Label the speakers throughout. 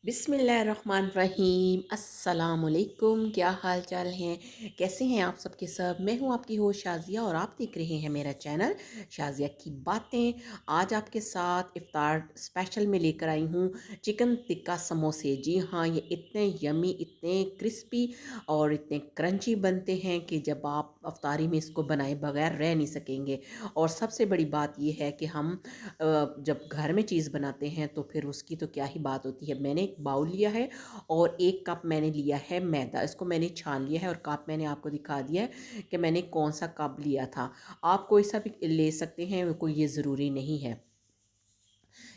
Speaker 1: बिस्मिल्लाहिर्रहमानिर्रहीम अस्सलामुअलैकुम। क्या हाल चाल हैं? कैसे हैं आप सबके सब? मैं हूं आपकी होस्ट शाज़िया और आप देख रहे हैं मेरा चैनल शाज़िया की बातें। आज आपके साथ इफ्तार स्पेशल में लेकर आई हूं चिकन टिक्का समोसे। जी हाँ, ये इतने यमी, इतने क्रिस्पी और इतने क्रंची बनते हैं कि जब आप अफ्तारी में इसको बनाए बगैर रह नहीं सकेंगे। और सबसे बड़ी बात यह है कि हम जब घर में चीज़ बनाते हैं तो फिर उसकी तो क्या ही बात होती है। मैंने एक बाउल लिया है और 1 कप मैंने लिया है मैदा। इसको मैंने छान लिया है और कप मैंने आपको दिखा दिया है कि मैंने कौन सा कप लिया था। आप कोई सा भी ले सकते हैं, कोई ये ज़रूरी नहीं है।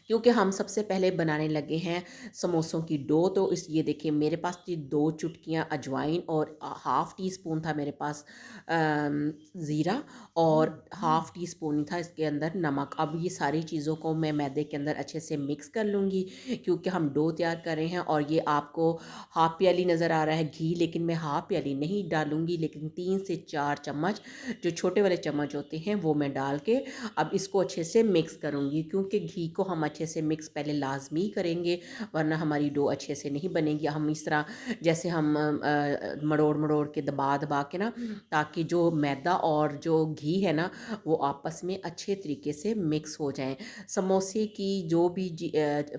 Speaker 1: क्योंकि हम सबसे पहले बनाने लगे हैं समोसों की डो। तो इस ये देखिए मेरे पास थी 2 चुटकियाँ अजवाइन और हाफ़ टी स्पून था मेरे पास ज़ीरा और हाफ़ टी स्पून ही था इसके अंदर नमक। अब ये सारी चीज़ों को मैं मैदे के अंदर अच्छे से मिक्स कर लूँगी क्योंकि हम डो तैयार कर रहे हैं। और ये आपको हाफ़ प्याली नज़र आ रहा है घी, लेकिन मैं हाफ़ प्याली नहीं डालूँगी, लेकिन 3 से 4 चम्मच जो छोटे वाले चम्मच होते हैं वो मैं डाल के अब इसको अच्छे से मिक्स करूँगी। क्योंकि घी को हम अच्छे से मिक्स पहले लाजमी करेंगे, वरना हमारी डो अच्छे से नहीं बनेगी। हम इस तरह जैसे हम मड़ोड़ मड़ोड़ के दबा दबा के ना, ताकि जो मैदा और जो घी है ना वो आपस में अच्छे तरीके से मिक्स हो जाएं। समोसे की जो भी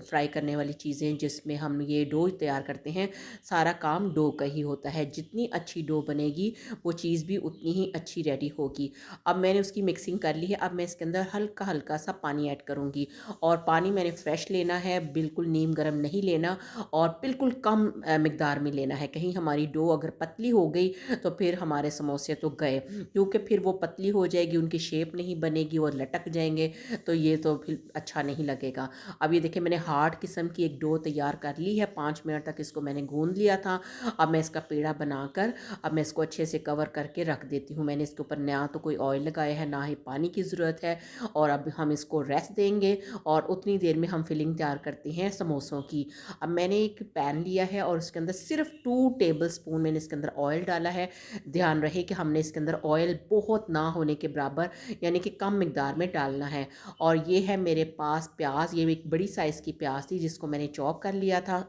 Speaker 1: फ्राई करने वाली चीज़ें जिसमें हम ये डो तैयार करते हैं, सारा काम डो का ही होता है। जितनी अच्छी डो बनेगी वो चीज़ भी उतनी ही अच्छी रेडी होगी। अब मैंने उसकी मिक्सिंग कर ली है। अब मैं इसके अंदर हल्का हल्का सा पानी ऐड करूँगी और पानी मैंने फ्रेश लेना है, बिल्कुल नीम गर्म नहीं लेना और बिल्कुल कम मिकदार में लेना है। कहीं हमारी डो अगर पतली हो गई तो फिर हमारे समोसे तो गए, क्योंकि फिर वो पतली हो जाएगी, उनकी शेप नहीं बनेगी और लटक जाएंगे, तो ये तो फिर अच्छा नहीं लगेगा। अब ये देखिए मैंने हार्ड किस्म की एक डो तैयार कर ली है। 5 मिनट तक इसको मैंने गूंद लिया था। अब मैं इसका पेड़ा बनाकर अब मैं इसको अच्छे से कवर करके रख देती हूँ। मैंने इसके ऊपर ना तो कोई ऑयल लगाया है, ना ही पानी की ज़रूरत है। और अब हम इसको रेस्ट देंगे और उतनी देर में हम फिलिंग तैयार करते हैं समोसों की। अब मैंने एक पैन लिया है और उसके अंदर सिर्फ 2 टेबल स्पून मैंने इसके अंदर ऑयल डाला है। ध्यान रहे कि हमने इसके अंदर ऑयल बहुत ना होने के बराबर, यानी कि कम मिकदार में डालना है। और ये है मेरे पास प्याज, ये एक बड़ी साइज़ की प्याज थी जिसको मैंने चॉप कर लिया था।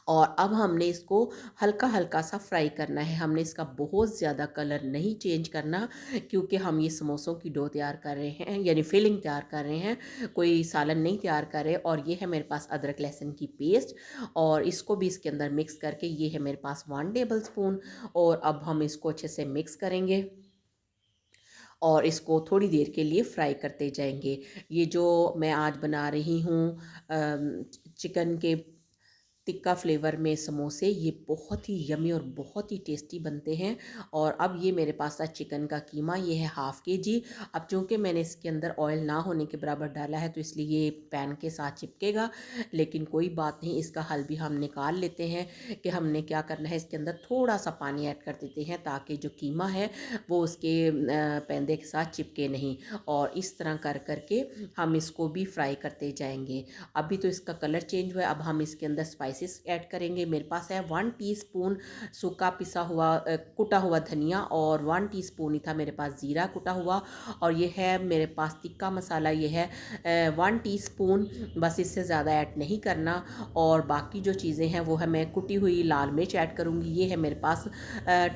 Speaker 1: और अब हमने इसको हल्का हल्का सा फ्राई करना है। हमने इसका बहुत ज़्यादा कलर नहीं चेंज करना, क्योंकि हम ये समोसों की डो तैयार कर रहे हैं, यानी फिलिंग तैयार कर रहे हैं, कोई सालन नहीं तैयार कर रहे। और ये है मेरे पास अदरक लहसुन की पेस्ट और इसको भी इसके अंदर मिक्स करके, ये है मेरे पास 1 टेबल स्पून। और अब हम इसको अच्छे से मिक्स करेंगे और इसको थोड़ी देर के लिए फ्राई करते जाएंगे। ये जो मैं आज बना रही हूँ चिकन के टिक्का फ्लेवर में समोसे, ये बहुत ही यमी और बहुत ही टेस्टी बनते हैं। और अब ये मेरे पास था चिकन का कीमा, ये है हाफ़ के जी। अब चूँकि मैंने इसके अंदर ऑयल ना होने के बराबर डाला है तो इसलिए ये पैन के साथ चिपकेगा, लेकिन कोई बात नहीं, इसका हल भी हम निकाल लेते हैं कि हमने क्या करना है। इसके अंदर थोड़ा सा पानी ऐड कर देते हैं ताकि जो कीमा है वो उसके पैंदे के साथ चिपके नहीं। और इस तरह कर करके हम इसको भी फ्राई करते जाएंगे। अभी तो इसका कलर चेंज हुआ है। अब हम इसके अंदर स्पाइसेस ऐड करेंगे। मेरे पास है 1 टीस्पून सूखा पिसा हुआ कुटा हुआ धनिया और 1 टीस्पून ही था मेरे पास ज़ीरा कुटा हुआ। और ये है मेरे पास टिक्का मसाला, ये है 1 टीस्पून, बस इससे ज़्यादा ऐड नहीं करना। और बाकी जो चीज़ें हैं वो है, मैं कुटी हुई लाल मिर्च ऐड करूँगी, ये है मेरे पास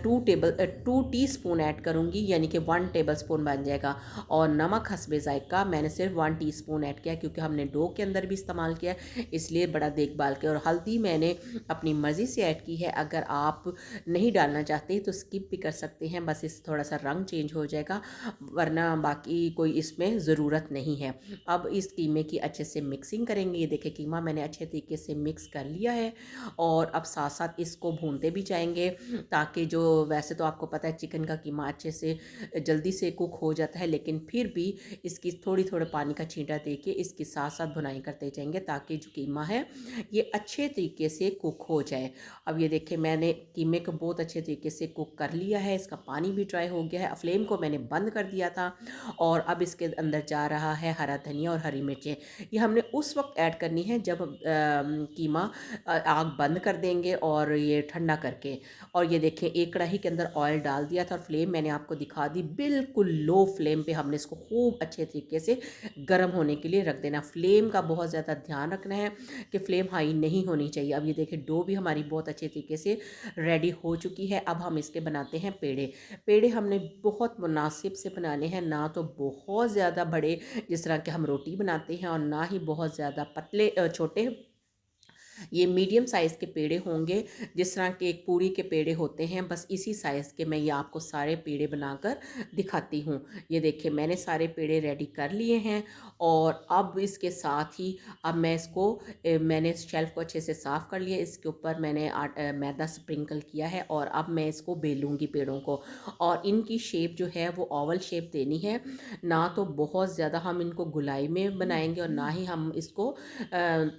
Speaker 1: 2 टीस्पून ऐड करूँगी, यानी कि 1 टेबल स्पून बन जाएगा। और नमक हस्बे ज़ायका मैंने सिर्फ 1 टीस्पून ऐड किया, क्योंकि हमने डो के अंदर भी इस्तेमाल किया है, इसलिए बड़ा देखभाल के। और हल्दी मैंने अपनी मर्ज़ी से ऐड की है, अगर आप नहीं डालना चाहते तो स्किप भी कर सकते हैं, बस इस थोड़ा सा रंग चेंज हो जाएगा, वरना बाकी कोई इसमें ज़रूरत नहीं है। अब इस कीमे की अच्छे से मिक्सिंग करेंगे। ये देखिए कीमा मैंने अच्छे तरीके से मिक्स कर लिया है और अब साथ साथ इसको भूनते भी जाएंगे, ताकि जो, वैसे तो आपको पता है चिकन का कीमा अच्छे से जल्दी से कुक हो जाता है, लेकिन फिर भी इसकी थोड़े पानी का छींटा दे के इसके साथ साथ भुनाई करते जाएंगे, ताकि जो कीमा है ये अच्छे तरीके से कुक हो जाए। अब ये देखिए मैंने कीमे को बहुत अच्छे तरीके से कुक कर लिया है, इसका पानी भी ड्राई हो गया है। फ्लेम को मैंने बंद कर दिया था और अब इसके अंदर जा रहा है हरा धनिया और हरी मिर्चें। ये हमने उस वक्त ऐड करनी है जब कीमा आग बंद कर देंगे और ये ठंडा करके। और ये देखें एक कढ़ाई के अंदर ऑयल डाल दिया था और फ्लेम मैंने आपको दिखा दी, बिल्कुल लो फ्लेम पे हमने इसको खूब अच्छे तरीके से गर्म होने के लिए रख देना। फ्लेम का बहुत ज़्यादा ध्यान रखना है कि फ्लेम हाई नहीं होनी चाहिए। अब ये देखें डो भी हमारी बहुत अच्छे तरीके से रेडी हो चुकी है। अब हम इसके बनाते हैं पेड़े। पेड़े हमने बहुत मुनासिब से बनाने हैं, ना तो बहुत ज़्यादा बड़े जिस तरह के हम रोटी बनाते हैं और ना ही बहुत ज़्यादा पतले छोटे। ये मीडियम साइज़ के पेड़े होंगे, जिस तरह के एक पूरी के पेड़े होते हैं, बस इसी साइज़ के मैं ये आपको सारे पेड़े बनाकर दिखाती हूँ। ये देखिए मैंने सारे पेड़े रेडी कर लिए हैं और अब इसके साथ ही अब मैं इसको मैंने शेल्फ़ को अच्छे से साफ़ कर लिया, इसके ऊपर मैंने मैदा स्प्रिंकल किया है और अब मैं इसको बेलूँगी पेड़ों को। और इनकी शेप जो है वो ओवल शेप देनी है, ना तो बहुत ज़्यादा हम इनको गोलाई में बनाएंगे और ना ही हम इसको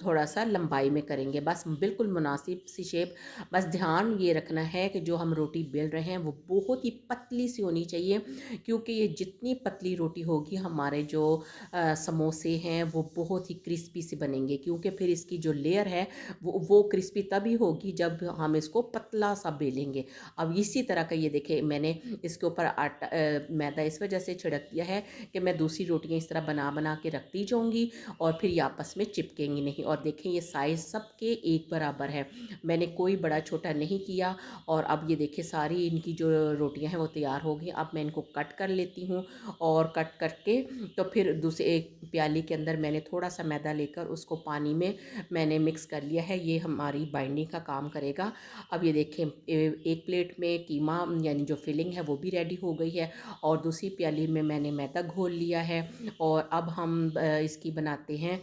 Speaker 1: थोड़ा सा लंबाई में करेंगे, बस बिल्कुल मुनासिब सी शेप। बस ध्यान ये रखना है कि जो हम रोटी बेल रहे हैं वो बहुत ही पतली सी होनी चाहिए, क्योंकि ये जितनी पतली रोटी होगी हमारे जो समोसे हैं वो बहुत ही क्रिस्पी से बनेंगे, क्योंकि फिर इसकी जो लेयर है वो क्रिस्पी तभी होगी जब हम इसको पतला सा बेलेंगे। अब इसी तरह का ये देखें मैंने इसके ऊपर आटा मैदा इस वजह से छिड़क दिया है कि मैं दूसरी रोटियां इस तरह बना बना के रखती जाऊंगी और फिर ये आपस में चिपकेंगी नहीं। और देखें ये साइज़ सबके एक बराबर है, मैंने कोई बड़ा छोटा नहीं किया। और अब ये देखिए सारी इनकी जो रोटियां हैं वो तैयार हो गई। अब मैं इनको कट कर लेती हूँ और कट करके तो फिर दूसरे एक प्याली के अंदर मैंने थोड़ा सा मैदा लेकर उसको पानी में मैंने मिक्स कर लिया है, ये हमारी बाइंडिंग का काम करेगा। अब ये देखें एक प्लेट में कीमा यानी जो फिलिंग है वो भी रेडी हो गई है और दूसरी प्याली में मैंने मैदा घोल लिया है। और अब हम इसकी बनाते हैं।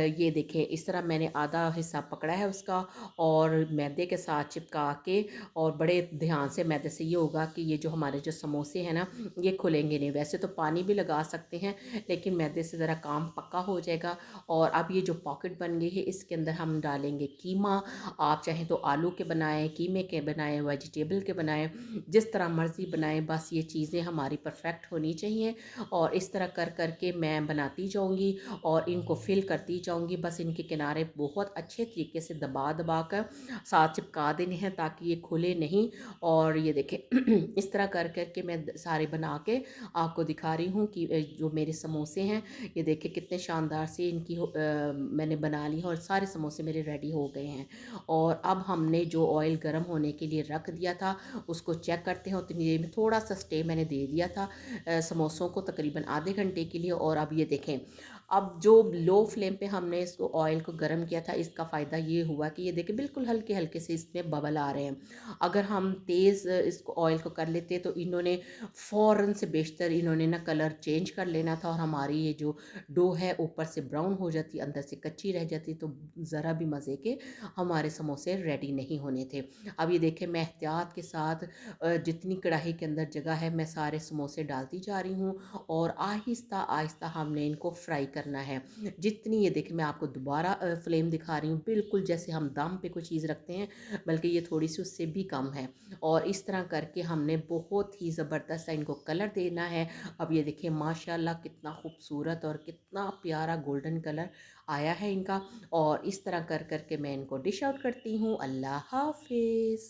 Speaker 1: ये देखें इस तरह मैंने आधा हिस्सा पकड़ा है उसका और मैदे के साथ चिपका के, और बड़े ध्यान से मैदे से ये होगा कि ये जो हमारे जो समोसे हैं ना ये खुलेंगे नहीं। वैसे तो पानी भी लगा सकते हैं लेकिन मैदे से ज़रा काम पक्का हो जाएगा। और अब ये जो पॉकेट बन गई है इसके अंदर हम डालेंगे कीमा। आप चाहें तो आलू के बनाएं, कीमे के बनाएं, वेजिटेबल के बनाएं, जिस तरह मर्ज़ी बनाएं, बस ये चीज़ें हमारी परफेक्ट होनी चाहिए। और इस तरह कर करके मैं बनाती जाऊंगी और इनको फिल करती जाऊंगी। बस इनके किनारे बहुत अच्छे तरीके से दबा दबा कर साथ चिपका देने हैं ताकि ये खुले नहीं। और ये देखें इस तरह कर करके मैं सारे बना के आपको दिखा रही हूँ कि जो मेरे समोसे हैं ये देखें कितने शानदार से इनकी मैंने बना ली है और सारे समोसे मेरे रेडी हो गए हैं। और अब हमने जो ऑयल गर्म होने के लिए रख दिया था उसको चेक करते हैं। उतनी देर में थोड़ा सा स्टे मैंने दे दिया था समोसों को तकरीबन आधे घंटे के लिए। और अब ये देखें अब जो लो फ्लेम पे हमने इसको ऑयल को गर्म किया था इसका फ़ायदा ये हुआ कि ये देखें बिल्कुल हल्के हल्के से इसमें बबल आ रहे हैं। अगर हम तेज़ इसको ऑयल को कर लेते तो इन्होंने फ़ौरन से बेशतर इन्होंने ना कलर चेंज कर लेना था और हमारी ये जो डो है ऊपर से ब्राउन हो जाती, अंदर से कच्ची रह जाती, तो ज़रा भी मज़े के हमारे समोसे रेडी नहीं होने थे। अब ये देखें मैं एहतियात के साथ जितनी कढ़ाई के अंदर जगह है मैं सारे समोसे डालती जा रही हूँ और आहिस्ता आहिस्ता हमने इनको फ्राई करना है। जितनी ये देखिए मैं आपको दोबारा फ्लेम दिखा रही हूँ, बिल्कुल जैसे हम दम पे कोई चीज़ रखते हैं, बल्कि ये थोड़ी सी उससे भी कम है। और इस तरह करके हमने बहुत ही ज़बरदस्त इनको कलर देना है। अब ये देखिए माशाल्लाह कितना खूबसूरत और कितना प्यारा गोल्डन कलर आया है इनका। और इस तरह कर करके मैं इनको डिश आउट करती हूँ। अल्लाह हाफिज़।